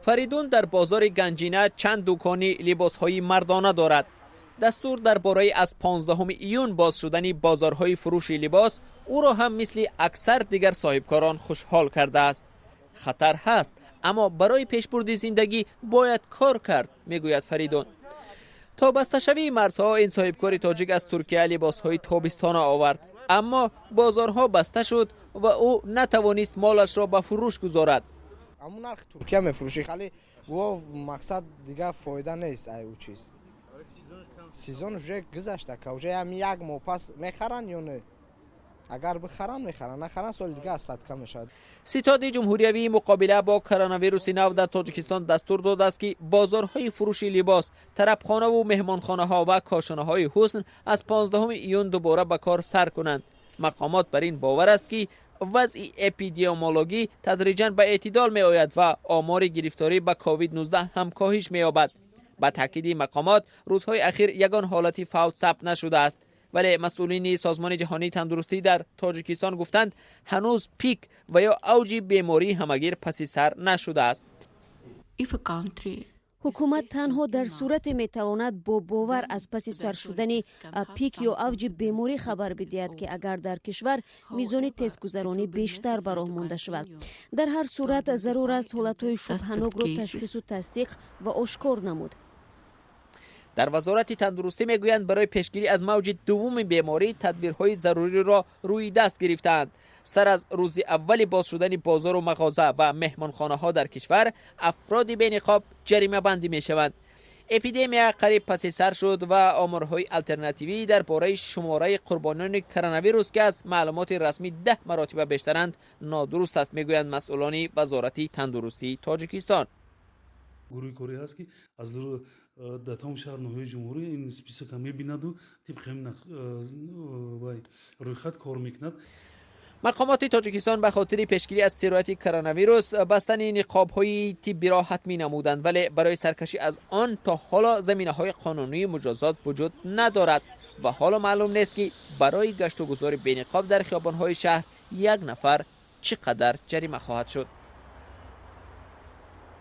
فریدون در بازار گنجینه چند دکانی لباس‌های مردانه دارد. دستور درباره از 15 ایون باز شدن بازارهای فروش لباس او را هم مثل اکثر دیگر صاحبکاران خوشحال کرده است. خطر هست اما برای پیشبرد زندگی باید کار کرد، میگوید فریدون. تا بسته شوی مرزها این صاحبکار تاجیک از ترکیه لباس‌های تابستان آورد، اما بازارها بسته شد و او نتوانست مالش را به فروش گذارد. همون نرخ ترکیه میفروشی، خالی و مقصد دیگه فایده نیست ای او چیز. سیزنش گذشته که هم یک ماه پس میخرن یا نه؟ اگر بخرن میخرن، نخرن سال دیگه از صدقه میشد. ستاد جمهوری مقابله با کرونا ویروس نو در تاجیکستان دستور داده است که بازارهای فروش لباس، طربخانه و مهمانخانه ها و کاشانه های حسن از 15 ایون دوباره به کار سر کنند. مقامات بر این باور است که وضع اپیدمیولوژی تدریجاً به اعتدال می آید و آمار گرفتاری به کووید 19 هم کاهش می یابد. با تاکید مقامات روزهای اخیر یگان حالتی فوت ثبت نشده است، ولی مسئولین سازمان جهانی تندرستی در تاجیکستان گفتند هنوز پیک و یا اوج بیماری همگیر پس سر نشده است. حکومت تنها در صورت میتواند با باور از پس سر شدن پیک یا اوج بیماری خبر بدهد که اگر در کشور میزان تستگذرانی بیشتر به راه مانده شود. در هر صورت ضرور است حالتهای شبهناک را تشخیص و تصدیق و آشکار نمود. در وزارت تندرستی میگویند برای پیشگیری از موج دوم بیماری تدبیرهای ضروری را روی دست گرفتند. سر از روز اول باز شدن بازار و مغازه و مهمانخانه ها در کشور، افراد بی نقاب جریمه بندی می شوند. اپیدمی قریب پس سر شد و آمارهای الترناتیوی درباره شماره قربانیان کرونا ویروس که از معلومات رسمی 10 مراتب بیشترند نادرست است، میگویند مسئولان وزارت تندرستی تاجیکستان. گروه کره است که از در تمام شهرهای جمهوری این سپیسک هم می‌بیند و طبق همین رویخط کار میکند. مقامات تاجیکستان به خاطر پیشگیری از سرایت کرونا ویروس بستن نقاب‌های طبی را حتمی نمودند، ولی برای سرکشی از آن تا حالا زمینه‌های قانونی مجازات وجود ندارد و حالا معلوم نیست که برای گشت و گذار بی نقاب در خیابان‌های شهر یک نفر چقدر جریمه خواهد شد.